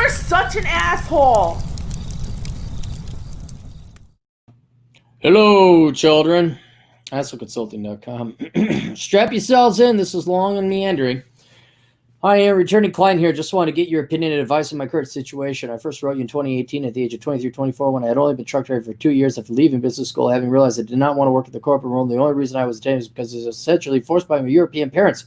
You're such an asshole. Hello, children. AskConsulting.com. Strap yourselves in. This is long and meandering. Hi, I'm returning client here. Just want to get your opinion and advice on my current situation. I first wrote you in 2018 at the age of 23, 24, when I had only been truck driver for 2 years after leaving business school, having realized I did not want to work in the corporate world. The only reason I was attending was because it was essentially forced by my European parents.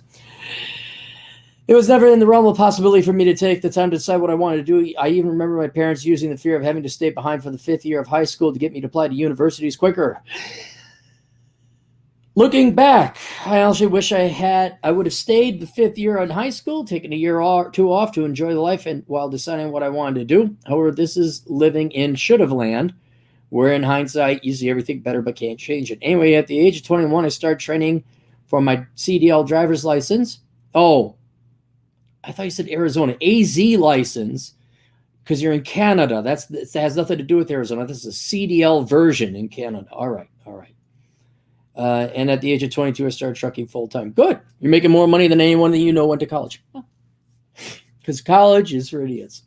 It was never in the realm of possibility for me to take the time to decide what I wanted to do. I even remember my parents using the fear of having to stay behind for the 5th year of high school to get me to apply to universities quicker. Looking back, I honestly wish I would have stayed the 5th year in high school, taken a year or two off to enjoy the life and while deciding what I wanted to do. However, this is living in should have land, where in hindsight, you see everything better but can't change it. Anyway, at the age of 21, I started training for my CDL driver's license. Oh, I thought you said Arizona. AZ license, because you're in Canada. That has nothing to do with Arizona. This is a CDL version in Canada. All right. And at the age of 22, I started trucking full-time. Good. You're making more money than anyone that you know went to college. Because college is for idiots.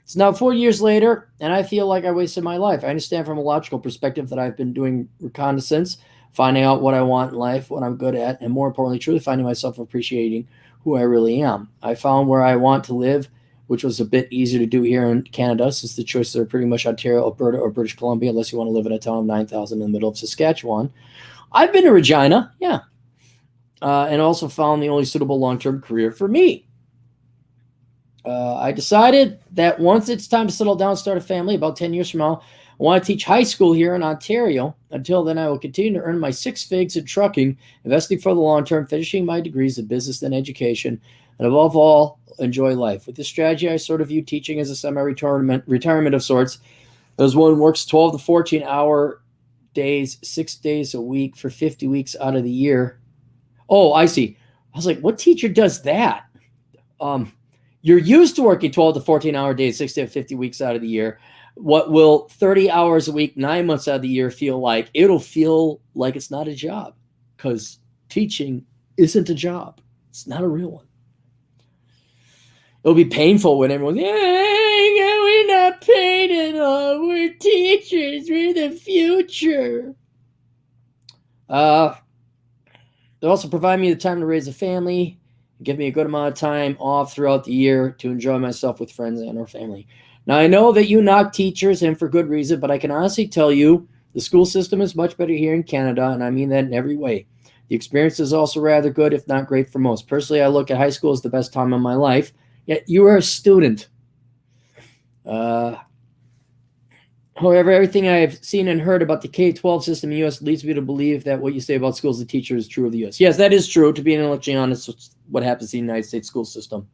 It's now 4 years later, and I feel like I wasted my life. I understand from a logical perspective that I've been doing reconnaissance, finding out what I want in life, what I'm good at, and more importantly, truly finding myself appreciating who I really am. I found where I want to live, which was a bit easier to do here in Canada, since the choices are pretty much Ontario, Alberta, or British Columbia, unless you want to live in a town of 9,000 in the middle of Saskatchewan. I've been to Regina, yeah, and also found the only suitable long-term career for me. I decided that once it's time to settle down and start a family, about 10 years from now, I want to teach high school here in Ontario. Until then, I will continue to earn my 6 figs in trucking, investing for the long term, finishing my degrees in business and education, and above all, enjoy life. With this strategy, I sort of view teaching as a semi-retirement of sorts, as one works 12 to 14-hour days, 6 days a week for 50 weeks out of the year. Oh, I see. I was like, what teacher does that? You're used to working 12 to 14-hour days, 6 to 50 weeks out of the year. What will 30 hours a week, 9 months out of the year feel like? It'll feel like it's not a job, because teaching isn't a job. It's not a real one. It'll be painful when everyone's, we're not paid at all. We're teachers. We're the future. They'll also provide me the time to raise a family, give me a good amount of time off throughout the year to enjoy myself with friends and or family. Now, I know that you knock teachers, and for good reason, but I can honestly tell you the school system is much better here in Canada, and I mean that in every way. The experience is also rather good, if not great for most. Personally, I look at high school as the best time of my life, yet you are a student. However, everything I've seen and heard about the K-12 system in the U.S. leads me to believe that what you say about schools and teachers is true of the U.S. Yes, that is true. To be intellectually honest, it's what happens in the United States school system.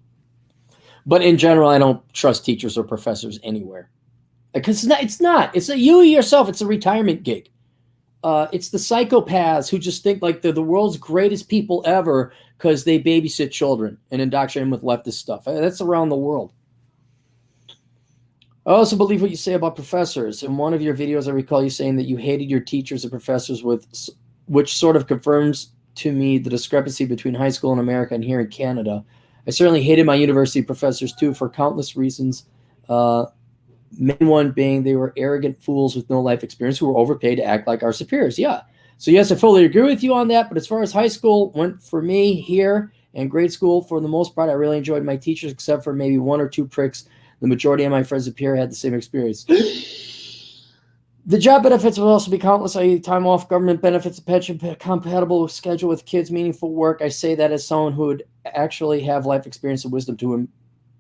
But in general, I don't trust teachers or professors anywhere. Because it's not. It's you yourself. It's a retirement gig. It's the psychopaths who just think like they're the world's greatest people ever because they babysit children and indoctrinate them with leftist stuff. That's around the world. I also believe what you say about professors. In one of your videos, I recall you saying that you hated your teachers and professors, which sort of confirms to me the discrepancy between high school in America and here in Canada. I certainly hated my university professors too for countless reasons. Main one being they were arrogant fools with no life experience who were overpaid to act like our superiors. Yeah. So yes, I fully agree with you on that. But as far as high school went for me here and grade school, for the most part, I really enjoyed my teachers, except for maybe 1 or 2 pricks. The majority of my friends up here had the same experience. The job benefits will also be countless, i.e. time off, government benefits, a pension, compatible schedule with kids, meaningful work. I say that as someone who would actually have life experience and wisdom to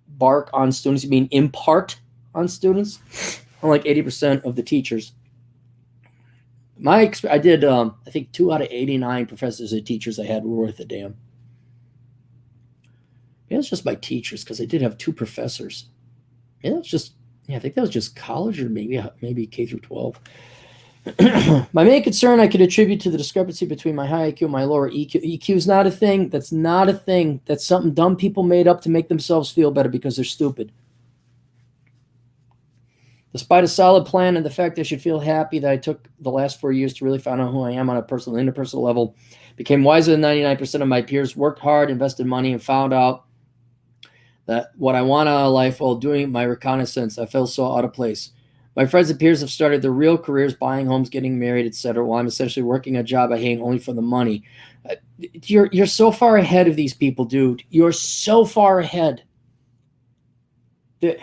embark on students. You mean impart on students? Unlike 80% of the teachers. I did, I think 2 out of 89 professors and teachers I had were worth a damn. Maybe it's just my teachers, because I did have 2 professors. Maybe it's just, I think that was just college, or maybe K through 12. My main concern I could attribute to the discrepancy between my high IQ and my lower EQ. EQ is not a thing. That's not a thing. That's something dumb people made up to make themselves feel better because they're stupid. Despite a solid plan and the fact I should feel happy that I took the last 4 years to really find out who I am on a personal, interpersonal level, became wiser than 99% of my peers, worked hard, invested money, and found out That what I want out of life while doing my reconnaissance, I feel so out of place. My friends and peers have started their real careers, buying homes, getting married, etc., while I'm essentially working a job I hate only for the money. You're so far ahead of these people, dude. You're so far ahead. That,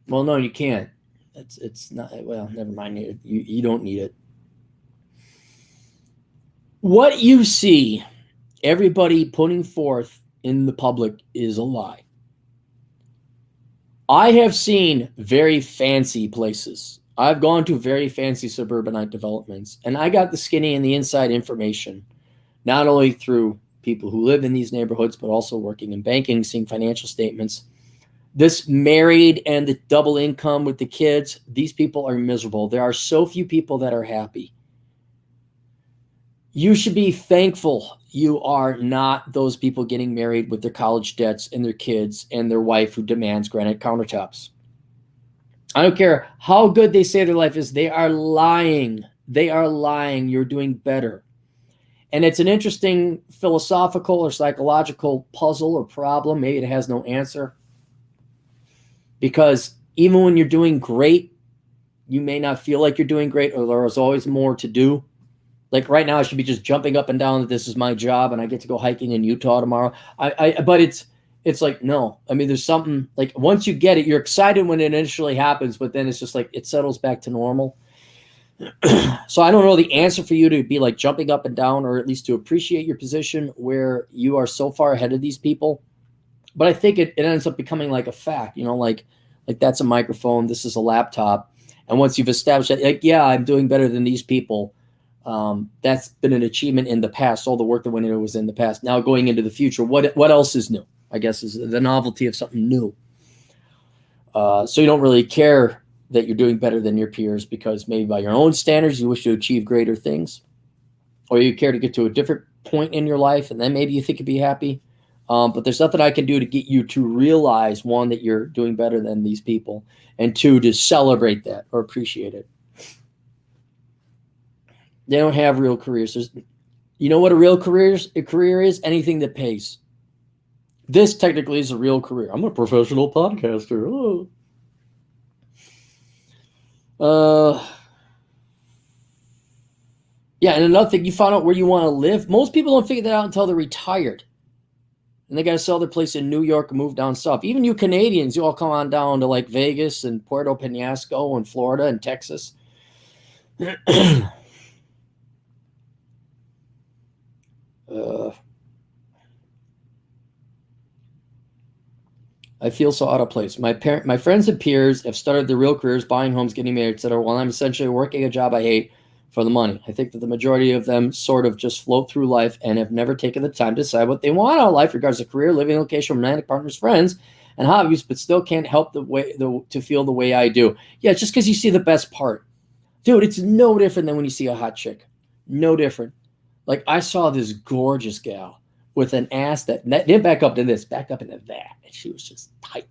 well, no, you can't. It's not. Well, never mind. You don't need it. What you see everybody putting forth in the public is a lie. I have seen very fancy places. I've gone to very fancy suburbanite developments, and I got the skinny and the inside information, not only through people who live in these neighborhoods, but also working in banking, seeing financial statements. This married and the double income with the kids, these people are miserable. There are so few people that are happy. You should be thankful you are not those people getting married with their college debts and their kids and their wife who demands granite countertops. I don't care how good they say their life is. They are lying. They are lying. You're doing better. And it's an interesting philosophical or psychological puzzle or problem. Maybe it has no answer. Because even when you're doing great, you may not feel like you're doing great, or there is always more to do. Like right now, I should be just jumping up and down that this is my job and I get to go hiking in Utah tomorrow. But it's like, no. I mean, there's something like once you get it, you're excited when it initially happens, but then it's just like it settles back to normal. So I don't know the answer for you to be like jumping up and down, or at least to appreciate your position where you are so far ahead of these people. But I think it ends up becoming like a fact, like that's a microphone, this is a laptop. And once you've established that, like, yeah, I'm doing better than these people. That's been an achievement in the past. All the work that went into it was in the past. Now going into the future, what else is new? I guess is the novelty of something new. So you don't really care that you're doing better than your peers because maybe by your own standards you wish to achieve greater things, or you care to get to a different point in your life, and then maybe you think you'd be happy. But there's nothing I can do to get you to realize, one, that you're doing better than these people, and two, to celebrate that or appreciate it. They don't have real careers. You know what a real career is? Anything that pays. This technically is a real career. I'm a professional podcaster. Yeah, and another thing, you found out where you want to live. Most people don't figure that out until they're retired. And they got to sell their place in New York and move down south. Even you Canadians, you all come on down to like Vegas and Puerto Penasco and Florida and Texas. I feel so out of place. My friends and peers have started their real careers, buying homes, getting married, etc., while I'm essentially working a job I hate for the money. I think that the majority of them sort of just float through life and have never taken the time to decide what they want out of life, regards to career, living location, romantic partners, friends, and hobbies, but still can't help to feel the way I do. Yeah, just because you see the best part. Dude, it's no different than when you see a hot chick. No different. Like, I saw this gorgeous gal with an ass that didn't back up to this, backed up into that. And she was just tight.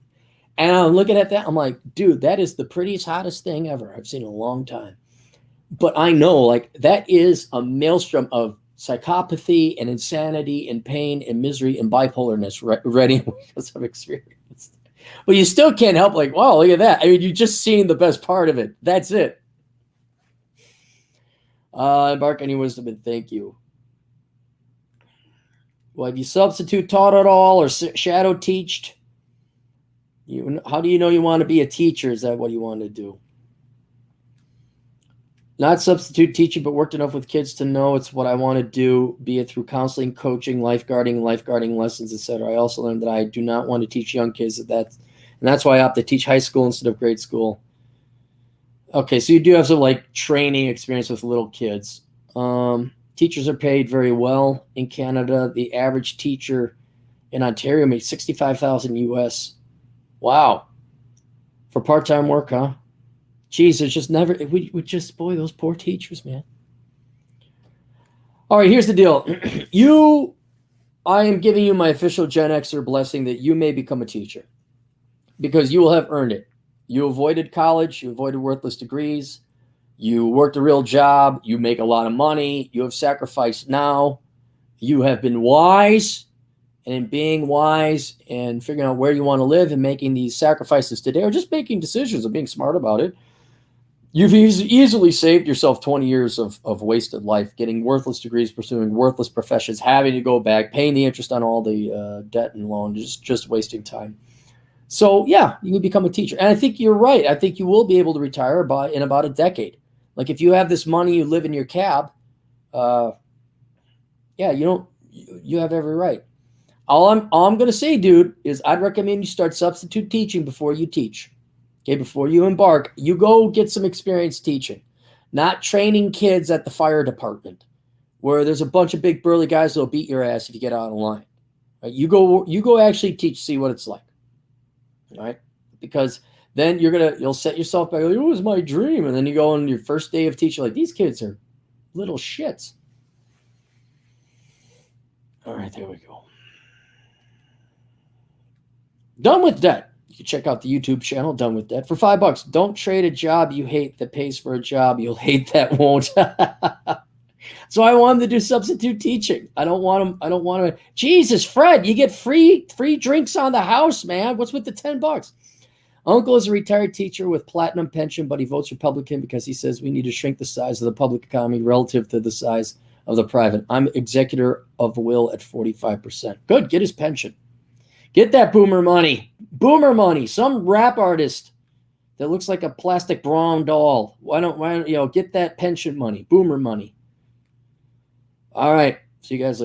And I'm looking at that. I'm like, dude, that is the prettiest, hottest thing ever I've seen in a long time. But I know, like, that is a maelstrom of psychopathy and insanity and pain and misery and bipolarness ready because of experience. But you still can't help, like, wow, look at that. I mean, you're just seeing the best part of it. That's it. Embark any wisdom and thank you. Well, have you substitute taught at all or shadow teached? How do you know you want to be a teacher? Is that what you want to do? Not substitute teaching, but worked enough with kids to know it's what I want to do, be it through counseling, coaching, lifeguarding lessons, etc. I also learned that I do not want to teach young kids and that's why I opt to teach high school instead of grade school. Okay, so you do have some like training experience with little kids. Teachers are paid very well in Canada. The average teacher in Ontario makes $65,000 US. Wow. For part-time work, huh? Geez, it's just never, we just, boy, those poor teachers, man. All right, here's the deal. I am giving you my official Gen Xer blessing that you may become a teacher because you will have earned it. You avoided college. You avoided worthless degrees. You worked a real job. You make a lot of money. You have sacrificed now. You have been wise, and in being wise and figuring out where you want to live and making these sacrifices today, or just making decisions and being smart about it, you've easily saved yourself 20 years of wasted life, getting worthless degrees, pursuing worthless professions, having to go back, paying the interest on all the debt and loan, just wasting time. So yeah, you can become a teacher. And I think you're right. I think you will be able to retire in about a decade. Like if you have this money, you live in your cab, yeah, you have every right. All I'm going to say, dude, is I'd recommend you start substitute teaching before you teach. Okay, before you embark, you go get some experience teaching, not training kids at the fire department where there's a bunch of big burly guys that'll beat your ass if you get out of line. Right? You go actually teach, see what it's like. All right? Because then you'll set yourself back, like, it was my dream. And then you go on your first day of teaching, like, these kids are little shits. All right, there we go. Done with debt. You can check out the YouTube channel, Done with Debt, for $5. Don't trade a job you hate that pays for a job you'll hate that won't. So I wanted to do substitute teaching. I don't want to. Jesus, Fred, you get free drinks on the house, man. What's with the $10? Uncle is a retired teacher with platinum pension, but he votes Republican because he says we need to shrink the size of the public economy relative to the size of the private. I'm executor of will at 45%. Good, get his pension. Get that boomer money. Boomer money. Some rap artist that looks like a plastic brown doll. Why don't get that pension money? Boomer money. All right. See you guys later.